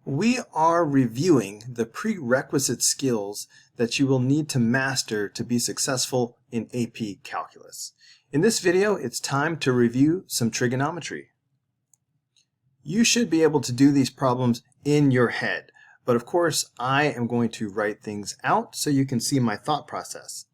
We are reviewing the prerequisite skills that you will need to master to be successful in AP Calculus. In this video, it's time to review some trigonometry. You should be able to do these problems in your head, but of course I am going to write things out so you can see my thought process.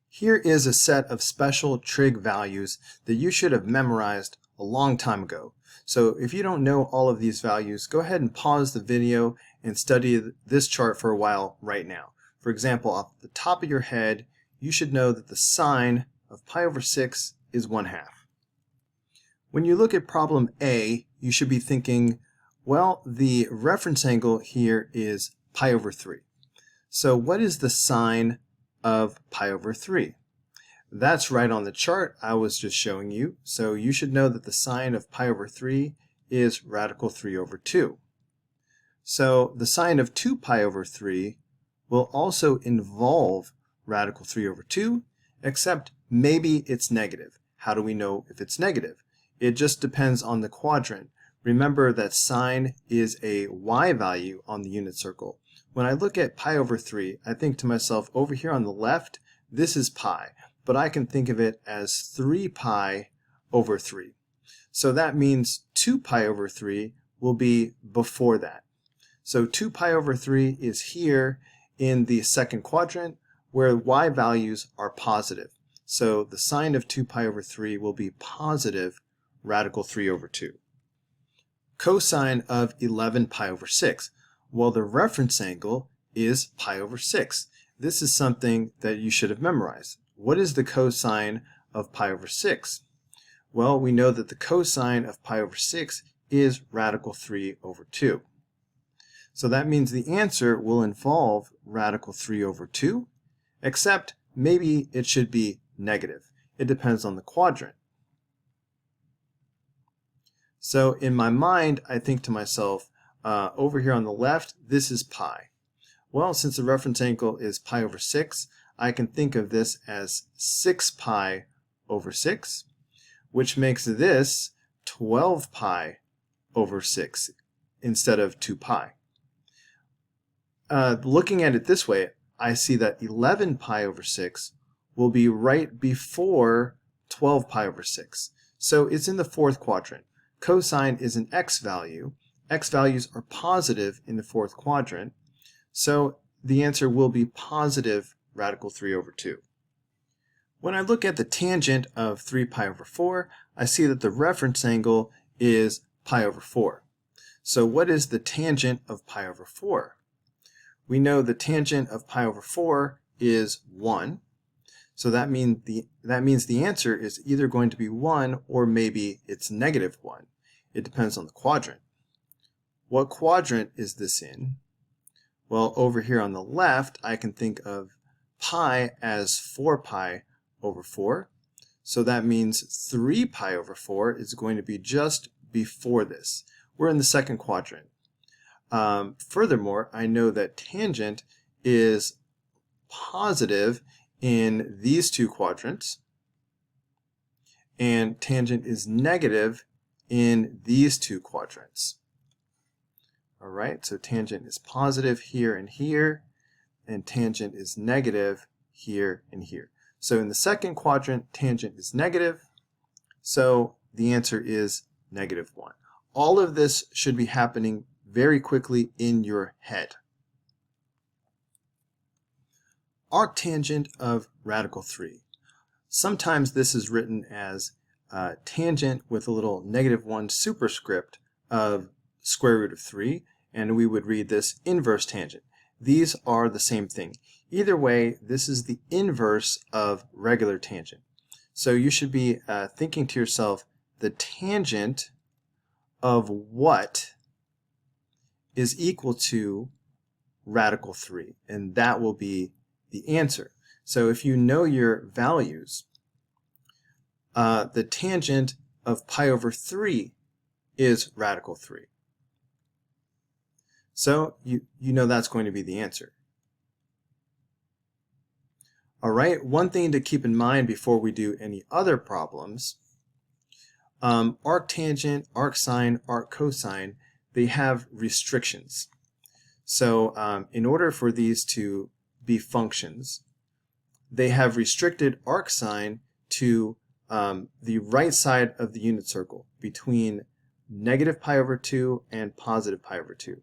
Here is a set of special trig values that you should have memorized a long time ago. So if you don't know all of these values, go ahead and pause the video and study this chart for a while right now. For example, off the top of your head, you should know that the sine of pi over 6 is 1/2. When you look at problem A, you should be thinking, well, the reference angle here is pi over 3. So what is the sine of pi over 3? That's right on the chart I was just showing you. So you should know that the sine of pi over 3 is radical 3 over 2. So the sine of 2 pi over 3 will also involve radical 3 over 2, except maybe it's negative. How do we know if it's negative? It just depends on the quadrant. Remember that sine is a y value on the unit circle. When I look at pi over 3, I think to myself, over here on the left, this is pi, but I can think of it as 3 pi over 3. So that means 2 pi over 3 will be before that. So 2 pi over 3 is here in the second quadrant where y values are positive. So the sine of 2 pi over 3 will be positive radical 3 over 2. Cosine of 11 pi over 6. Well, the reference angle is pi over 6. This is something that you should have memorized. What is the cosine of pi over 6? Well, we know that the cosine of pi over 6 is radical 3 over 2. So that means the answer will involve radical 3 over 2, except maybe it should be negative. It depends on the quadrant. So in my mind, I think to myself, over here on the left, this is pi. Well, since the reference angle is pi over 6, I can think of this as 6 pi over 6, which makes this 12 pi over 6 instead of 2 pi. Looking at it this way, I see that 11 pi over 6 will be right before 12 pi over 6. So it's in the fourth quadrant. Cosine is an x value. X values are positive in the fourth quadrant. So the answer will be positive radical 3 over 2. When I look at the tangent of 3 pi over 4, I see that the reference angle is pi over 4. So what is the tangent of pi over 4? We know the tangent of pi over 4 is 1. So that means the answer is either going to be 1 or maybe it's negative 1. It depends on the quadrant. What quadrant is this in? Well, over here on the left, I can think of pi as 4 pi over 4. So that means 3 pi over 4 is going to be just before this. We're in the second quadrant. Furthermore, I know that tangent is positive in these two quadrants, and tangent is negative in these two quadrants. All right, so tangent is positive here and here, and tangent is negative here and here. So in the second quadrant, tangent is negative, so the answer is negative 1. All of this should be happening very quickly in your head. Arctangent of radical 3. Sometimes this is written as tangent with a little negative 1 superscript of square root of 3, and we would read this inverse tangent. These are the same thing. Either way, this is the inverse of regular tangent. So you should be thinking to yourself, the tangent of what is equal to radical 3, and that will be the answer. So if you know your values, the tangent of pi over 3 is radical 3. So you know that's going to be the answer. All right, one thing to keep in mind before we do any other problems, arctangent, arcsine, arccosine, they have restrictions. So in order for these to be functions, they have restricted arcsine to the right side of the unit circle between negative pi over 2 and positive pi over 2.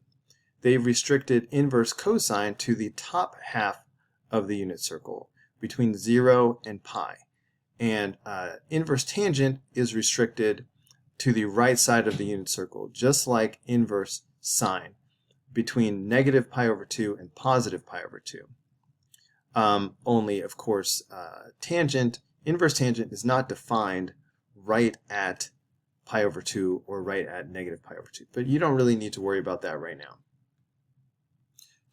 They've restricted inverse cosine to the top half of the unit circle between 0 and pi. And inverse tangent is restricted to the right side of the unit circle, just like inverse sine, between negative pi over 2 and positive pi over 2. Only, of course, inverse tangent is not defined right at pi over 2 or right at negative pi over 2. But you don't really need to worry about that right now.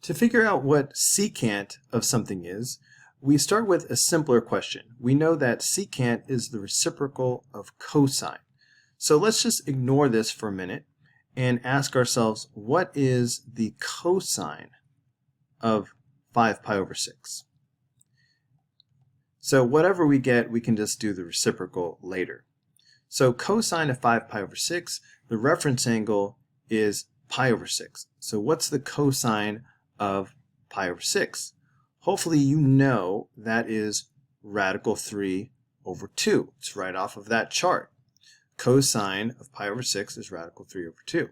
To figure out what secant of something is, we start with a simpler question. We know that secant is the reciprocal of cosine. So let's just ignore this for a minute and ask ourselves, what is the cosine of 5 pi over 6? So whatever we get, we can just do the reciprocal later. So cosine of 5 pi over 6, the reference angle is pi over 6. So what's the cosine of pi over 6? Hopefully you know that is radical 3 over 2. It's right off of that chart. Cosine of pi over 6 is radical 3 over 2.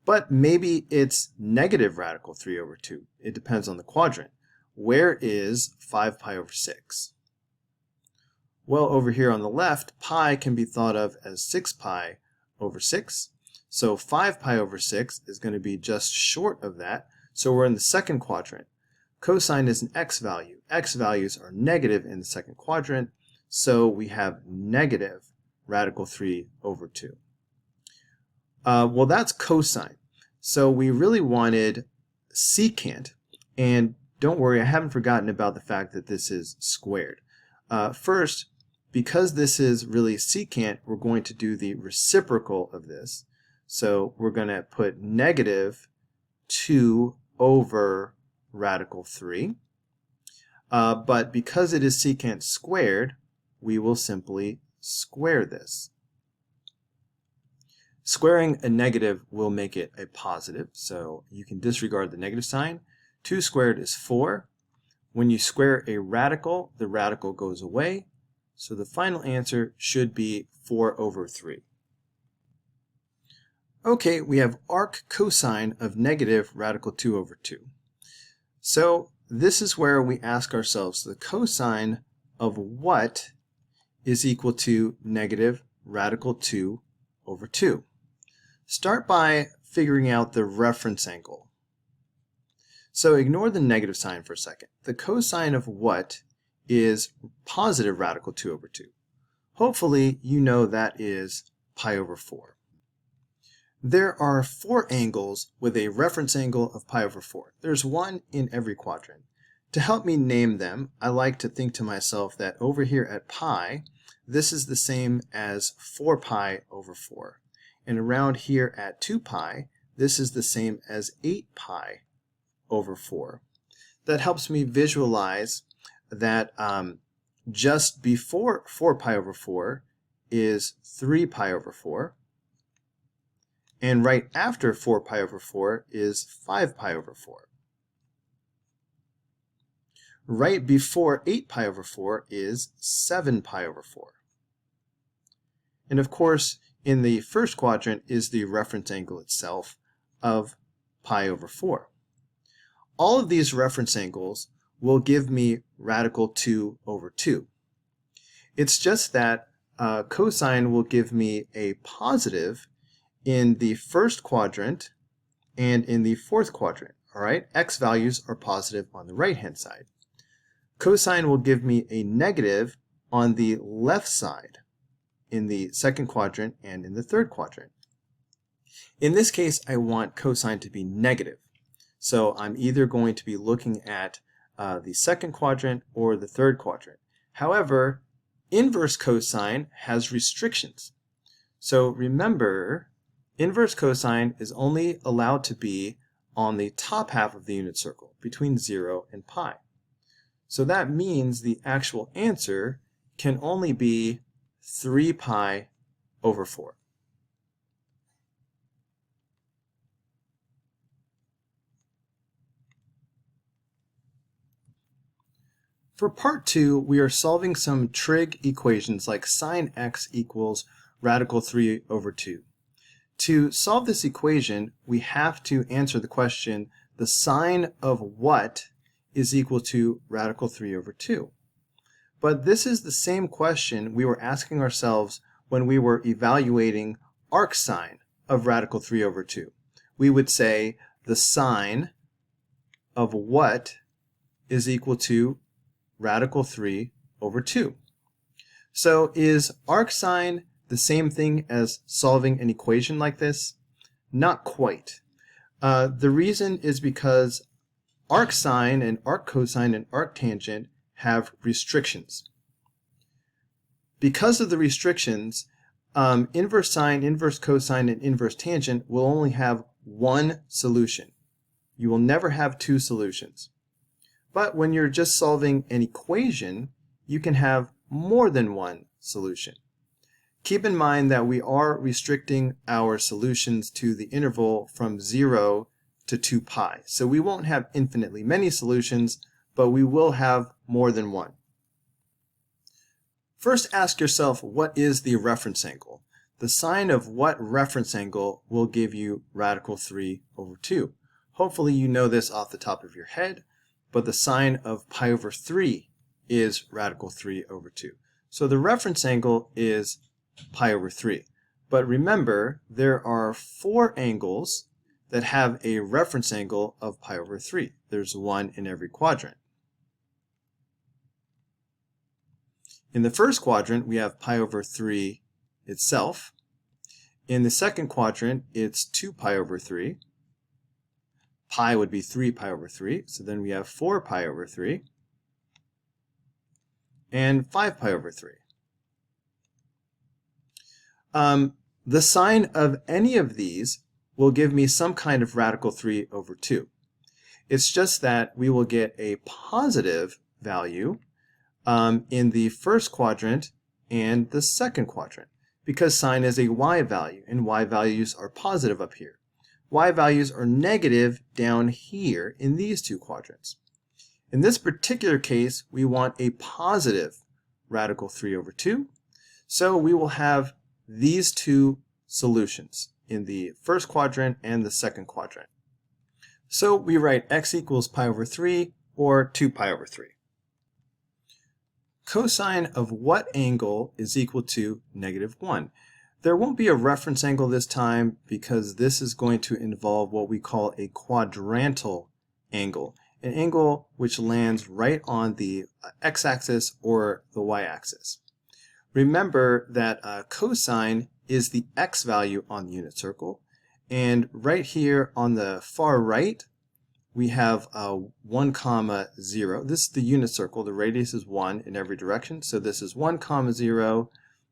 But maybe it's negative radical 3 over 2. It depends on the quadrant. Where is 5 pi over 6? Well, over here on the left, pi can be thought of as 6 pi over 6. So 5 pi over 6 is going to be just short of that. So we're in the second quadrant. Cosine is an x value. X values are negative in the second quadrant. So we have negative radical 3 over 2. Well, that's cosine. So we really wanted secant. And don't worry, I haven't forgotten about the fact that this is squared. First, because this is really secant, we're going to do the reciprocal of this. So we're going to put negative 2 over radical 3. But because it is secant squared, we will simply square this. Squaring a negative will make it a positive, so you can disregard the negative sign. 2 squared is 4. When you square a radical, the radical goes away. So the final answer should be 4 over 3. Okay, we have arc cosine of negative radical 2 over 2. So this is where we ask ourselves, the cosine of what is equal to negative radical 2 over 2? Start by figuring out the reference angle. So ignore the negative sign for a second. The cosine of what is positive radical 2 over 2? Hopefully you know that is pi over 4. There are 4 angles with a reference angle of pi over 4. There's one in every quadrant. To help me name them, I like to think to myself that over here at pi, this is the same as 4 pi over 4. And around here at 2 pi, this is the same as 8 pi over 4. That helps me visualize that just before 4 pi over 4 is 3 pi over 4. And right after 4 pi over 4 is 5 pi over 4. Right before 8 pi over 4 is 7 pi over 4. And of course, in the first quadrant is the reference angle itself of pi over 4. All of these reference angles will give me radical 2 over 2. It's just that cosine will give me a positive in the first quadrant and in the fourth quadrant. All right, x values are positive on the right-hand side. Cosine will give me a negative on the left side in the second quadrant and in the third quadrant. In this case, I want cosine to be negative. So I'm either going to be looking at the second quadrant or the third quadrant. However, inverse cosine has restrictions. So remember, inverse cosine is only allowed to be on the top half of the unit circle, between 0 and pi. So that means the actual answer can only be 3 pi over 4. For part 2, we are solving some trig equations like sine x equals radical 3 over 2. To solve this equation, we have to answer the question, the sine of what is equal to radical 3 over 2? But this is the same question we were asking ourselves when we were evaluating arcsine of radical 3 over 2. We would say the sine of what is equal to radical 3 over 2. So is arcsine the same thing as solving an equation like this? Not quite. The reason is because arcsine and arccosine and arctangent have restrictions. Because of the restrictions, inverse sine, inverse cosine, and inverse tangent will only have one solution. You will never have two solutions. But when you're just solving an equation, you can have more than one solution. Keep in mind that we are restricting our solutions to the interval from 0 to 2 pi. So we won't have infinitely many solutions, but we will have more than one. First, ask yourself, what is the reference angle? The sine of what reference angle will give you radical 3 over 2? Hopefully you know this off the top of your head, but the sine of pi over 3 is radical 3 over 2. So the reference angle is pi over 3. But remember, there are 4 angles that have a reference angle of pi over 3. There's one in every quadrant. In the first quadrant, we have pi over 3 itself. In the second quadrant, it's 2 pi over 3. Pi would be 3 pi over 3, so then we have 4 pi over 3, and 5 pi over 3. The sine of any of these will give me some kind of radical 3 over 2. It's just that we will get a positive value in the first quadrant and the second quadrant, because sine is a y value, and y values are positive up here. Y values are negative down here in these two quadrants. In this particular case, we want a positive radical 3 over 2. So we will have these two solutions in the first quadrant and the second quadrant. So we write x equals pi over 3 or 2 pi over 3. Cosine of what angle is equal to -1? There won't be a reference angle this time because this is going to involve what we call a quadrantal angle, an angle which lands right on the x-axis or the y-axis. Remember that cosine is the x value on the unit circle, and right here on the far right we have 1, 0. This is the unit circle. The radius is 1 in every direction, so this is 1, 0.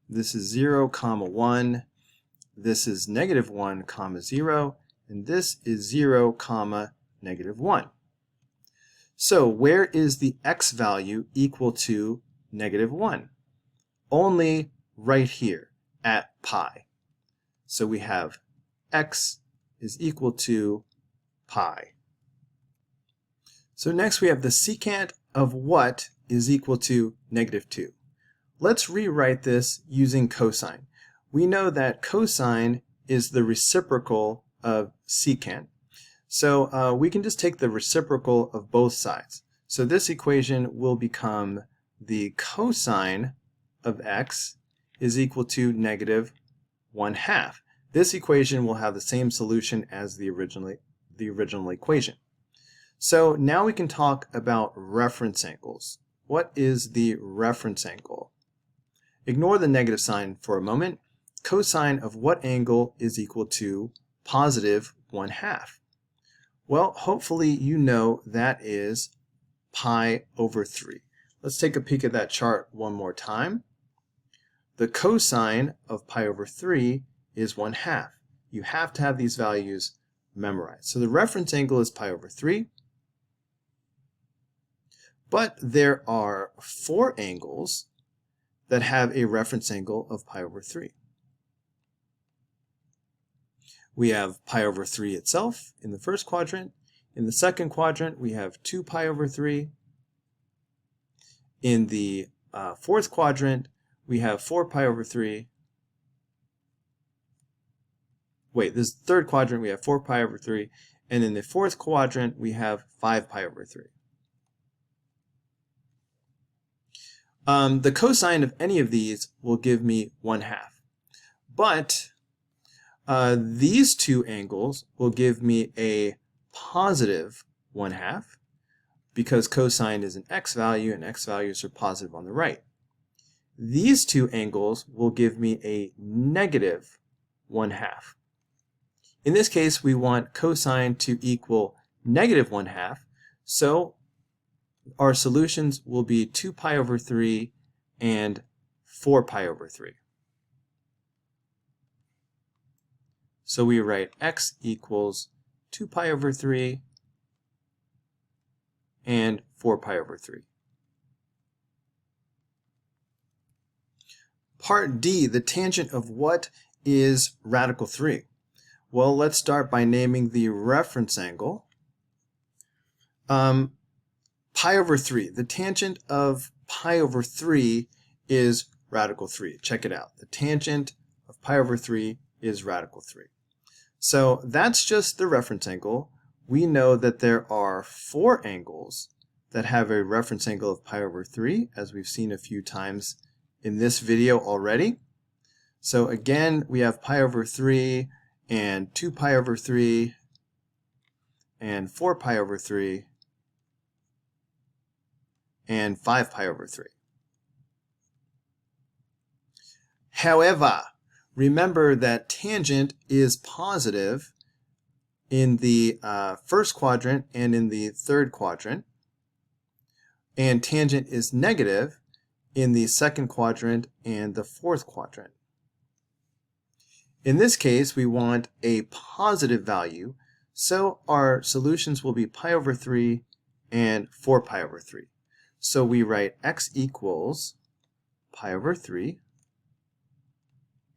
This is 0, 1, this is -1, 0, and this is 0, -1. So where is the x value equal to -1? Only right here at pi. So we have x is equal to pi. So next we have the secant of what is equal to -2. Let's rewrite this using cosine. We know that cosine is the reciprocal of secant. So we can just take the reciprocal of both sides. So this equation will become the cosine of x is equal to -1/2. This equation will have the same solution as the original equation. So now we can talk about reference angles. What is the reference angle? Ignore the negative sign for a moment. Cosine of what angle is equal to +1/2? Well, hopefully you know that is pi over 3. Let's take a peek at that chart one more time. The cosine of pi over 3 is 1/2. You have to have these values memorized. So the reference angle is pi over 3. But there are 4 angles that have a reference angle of pi over 3. We have pi over 3 itself in the first quadrant. In the second quadrant, we have 2 pi over 3. In the fourth quadrant, we have 4 pi over 3. Wait, this third quadrant, we have 4 pi over 3. And in the fourth quadrant, we have 5 pi over 3. The cosine of any of these will give me 1/2. But these two angles will give me a positive 1/2 because cosine is an x value and x values are positive on the right. These two angles will give me a negative 1/2. In this case, we want cosine to equal negative 1/2, so our solutions will be 2 pi over 3 and 4 pi over 3. So we write x equals 2 pi over 3 and 4 pi over 3. Part D, the tangent of what is radical 3? Well, let's start by naming the reference angle. Pi over 3. The tangent of pi over 3 is radical 3. Check it out. The tangent of pi over 3 is radical 3. So that's just the reference angle. We know that there are 4 angles that have a reference angle of pi over 3, as we've seen a few times in this video already. So again, we have pi over 3 and 2 pi over 3 and 4 pi over 3 and 5 pi over 3. However, remember that tangent is positive in the first quadrant and in the third quadrant, and tangent is negative in the second quadrant and the fourth quadrant. In this case, we want a positive value, so our solutions will be pi over 3 and 4 pi over 3. So we write x equals pi over 3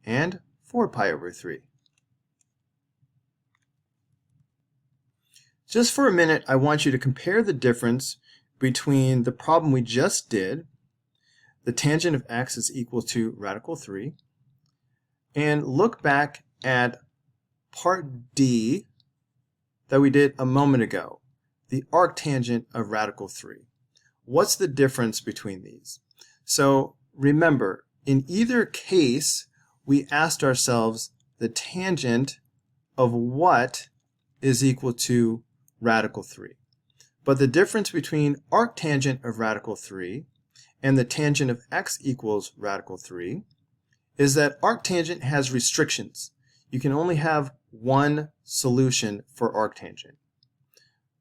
and 4 pi over 3. Just for a minute, I want you to compare the difference between the problem we just did, the tangent of x is equal to radical 3, and look back at part D that we did a moment ago, the arctangent of radical 3. What's the difference between these? So remember, in either case, we asked ourselves the tangent of what is equal to radical 3. But the difference between arctangent of radical 3 and the tangent of x equals radical 3 is that arctangent has restrictions. You can only have one solution for arctangent.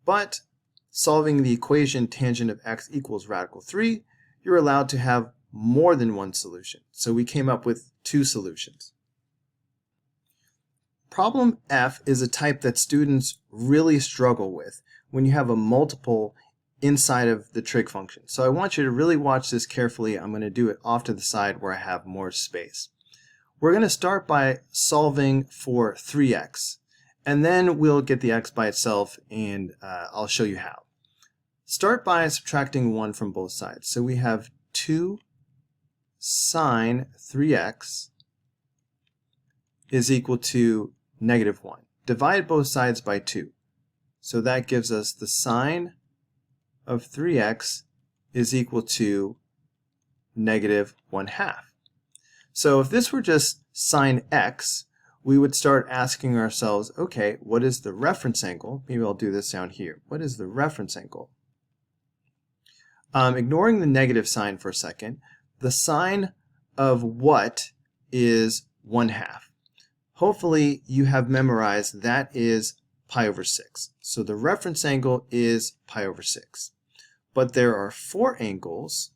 But solving the equation tangent of x equals radical 3, you're allowed to have more than one solution. So we came up with 2 solutions. Problem F is a type that students really struggle with when you have a multiple inside of the trig function. So I want you to really watch this carefully. I'm going to do it off to the side where I have more space. We're going to start by solving for 3x, and then we'll get the x by itself, and I'll show you how. Start by subtracting 1 from both sides. So we have 2 sine 3x is equal to negative 1. Divide both sides by 2. So that gives us the sine of 3x is equal to negative 1/2. So if this were just sine x, we would start asking ourselves, okay, what is the reference angle? Maybe I'll do this down here. What is the reference angle? Ignoring the negative sign for a second, the sine of what is 1/2? Hopefully you have memorized that is pi over 6. So the reference angle is pi over 6. But there are 4 angles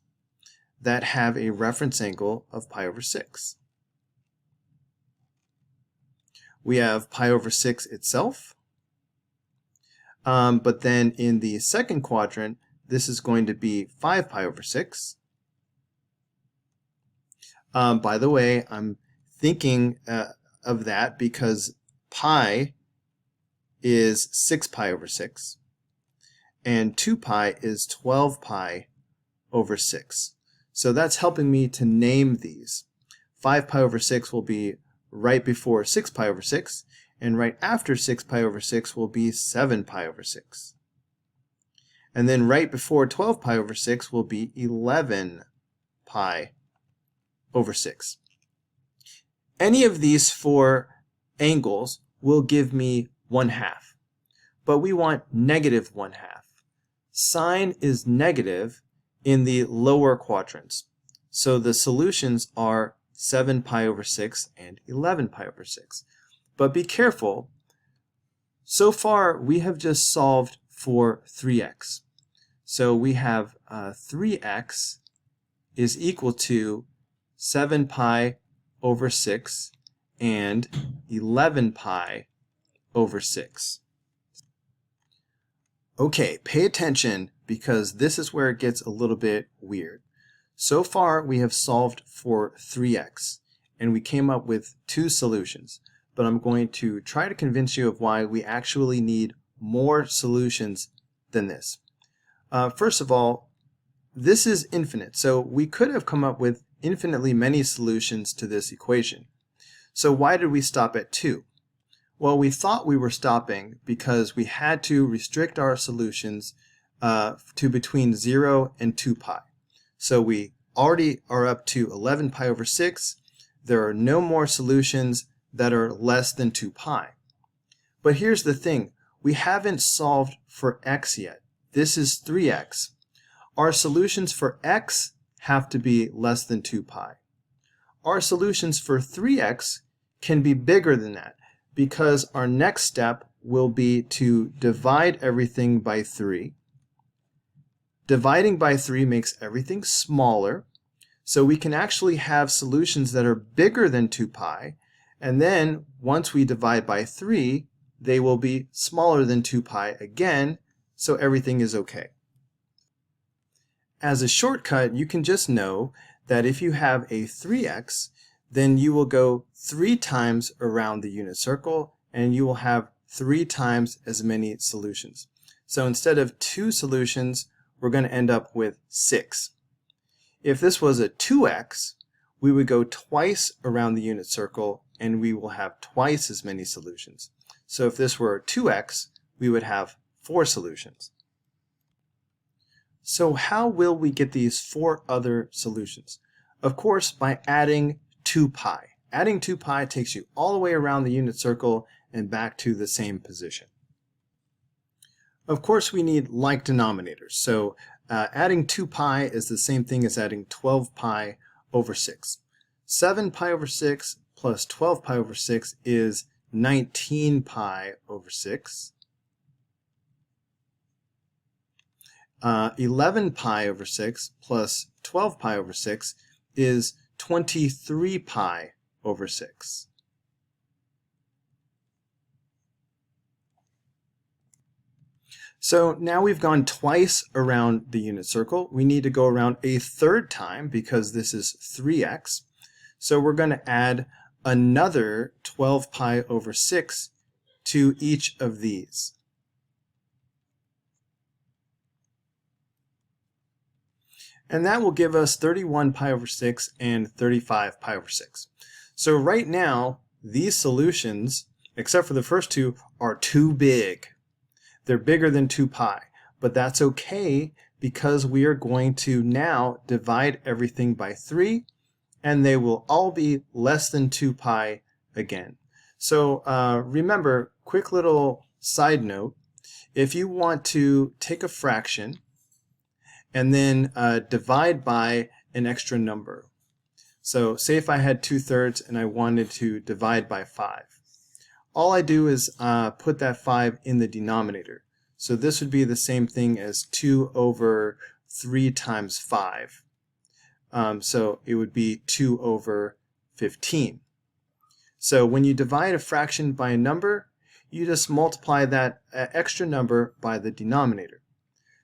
that have a reference angle of pi over 6. We have pi over 6 itself, but then in the second quadrant, this is going to be 5 pi over 6. By the way, I'm thinking of that because pi is 6 pi over 6, and 2 pi is 12 pi over 6. So that's helping me to name these. 5 pi over 6 will be right before 6 pi over 6, and right after 6 pi over 6 will be 7 pi over 6. And then right before 12 pi over 6 will be 11 pi over 6. Any of these four angles will give me 1/2, but we want negative 1/2. Sine is negative in the lower quadrants, so the solutions are 7 pi over 6 and 11 pi over 6. But be careful, so far we have just solved for 3x. So we have 3x is equal to 7 pi over 6 and 11 pi over 6. Okay, pay attention because this is where it gets a little bit weird. So far we have solved for 3x and we came up with two solutions, but I'm going to try to convince you of why we actually need more solutions than this. First of all, this is infinite, so we could have come up with infinitely many solutions to this equation. So why did we stop at 2? Well, we thought we were stopping because we had to restrict our solutions to between 0 and 2 pi. So we already are up to 11 pi over 6. There are no more solutions that are less than 2 pi. But here's the thing, we haven't solved for x yet. This is 3x. Our solutions for x have to be less than 2 pi. Our solutions for 3x can be bigger than that because our next step will be to divide everything by 3. Dividing by 3 makes everything smaller, so we can actually have solutions that are bigger than 2 pi, and then once we divide by 3, they will be smaller than 2 pi again, so everything is okay. As a shortcut, you can just know that if you have a 3x, then you will go 3 times around the unit circle and you will have 3 times as many solutions. So instead of 2 solutions, we're going to end up with 6. If this was a 2x, we would go twice around the unit circle and we will have twice as many solutions. So if this were 2x, we would have 4 solutions. So how will we get these 4 other solutions? Of course, by adding 2 pi. Adding 2 pi takes you all the way around the unit circle and back to the same position. Of course, we need like denominators. So adding 2 pi is the same thing as adding 12 pi over 6. 7 pi over 6 plus 12 pi over 6 is 19 pi over 6. 11 pi over 6 plus 12 pi over 6 is 23 pi over 6. So now we've gone twice around the unit circle. We need to go around a third time because this is 3x. So we're going to add another 12 pi over 6 to each of these. And that will give us 31 pi over 6 and 35 pi over 6. So right now, these solutions, except for the first two, are too big. They're bigger than 2 pi, but that's okay because we are going to now divide everything by 3, and they will all be less than 2 pi again. So remember, quick little side note, if you want to take a fraction and then divide by an extra number. So say if I had 2/3 and I wanted to divide by 5. All I do is put that 5 in the denominator. So this would be the same thing as 2 over 3 times 5. So it would be 2 over 15. So when you divide a fraction by a number, you just multiply that extra number by the denominator.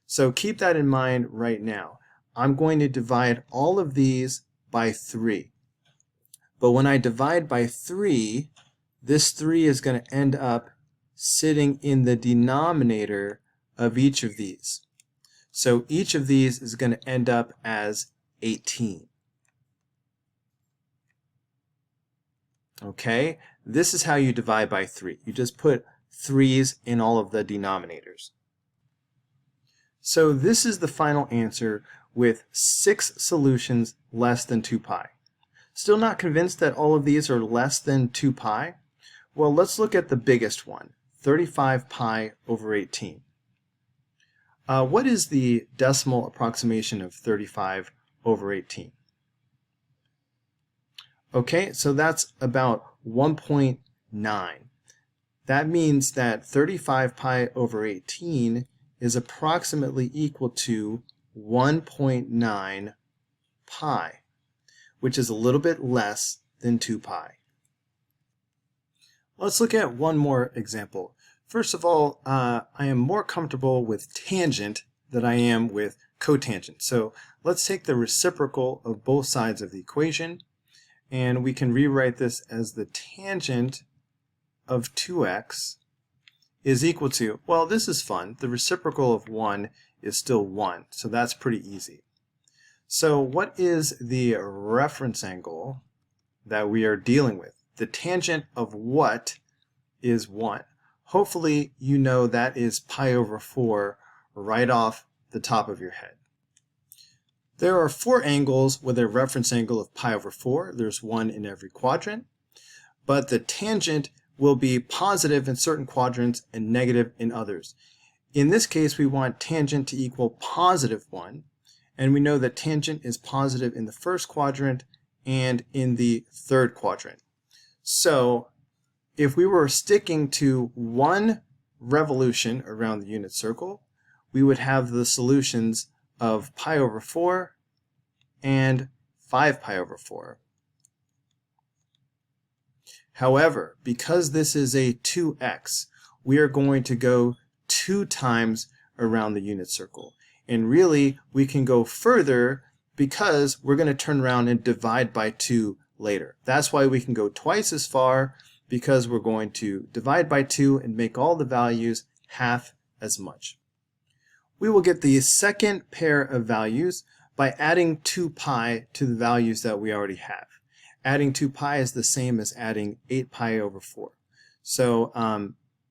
So keep that in mind right now. I'm going to divide all of these by 3. But when I divide by 3, this 3 is going to end up sitting in the denominator of each of these. So each of these is going to end up as 18. Okay, this is how you divide by 3. You just put 3's in all of the denominators. So this is the final answer with 6 solutions less than 2 pi. Still not convinced that all of these are less than 2 pi? Well, let's look at the biggest one, 35 pi over 18. What is the decimal approximation of 35 over 18? Okay, so that's about 1.9. That means that 35 pi over 18 is approximately equal to 1.9 pi, which is a little bit less than 2 pi. Let's look at one more example. First of all, I am more comfortable with tangent than I am with cotangent. So let's take the reciprocal of both sides of the equation, and we can rewrite this as the tangent of 2x is equal to, well, this is fun. The reciprocal of 1 is still 1, so that's pretty easy. So what is the reference angle that we are dealing with? The tangent of what is 1? Hopefully you know that is pi over 4 right off the top of your head. There are 4 angles with a reference angle of pi over 4. There's one in every quadrant. But the tangent will be positive in certain quadrants and negative in others. In this case, we want tangent to equal positive 1. And we know that tangent is positive in the first quadrant and in the third quadrant. So if we were sticking to 1 revolution around the unit circle, we would have the solutions of pi over 4 and 5 pi over 4. However, because this is a 2x, we are going to go 2 times around the unit circle. And really, we can go further because we're going to turn around and divide by 2 later. That's why we can go twice as far, because we're going to divide by 2 and make all the values half as much. We will get the second pair of values by adding 2 pi to the values that we already have. Adding 2 pi is the same as adding 8 pi over 4. So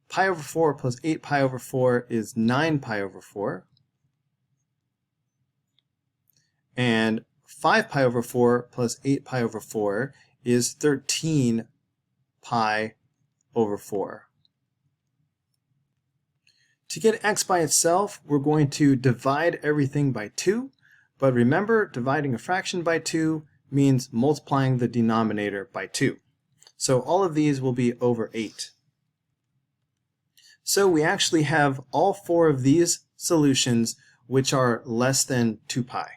pi over 4 plus 8 pi over 4 is 9 pi over 4. And 5 pi over 4 plus 8 pi over 4 is 13 pi over 4. To get x by itself, we're going to divide everything by 2. But remember, dividing a fraction by 2 means multiplying the denominator by 2. So all of these will be over 8. So we actually have all 4 of these solutions which are less than 2 pi.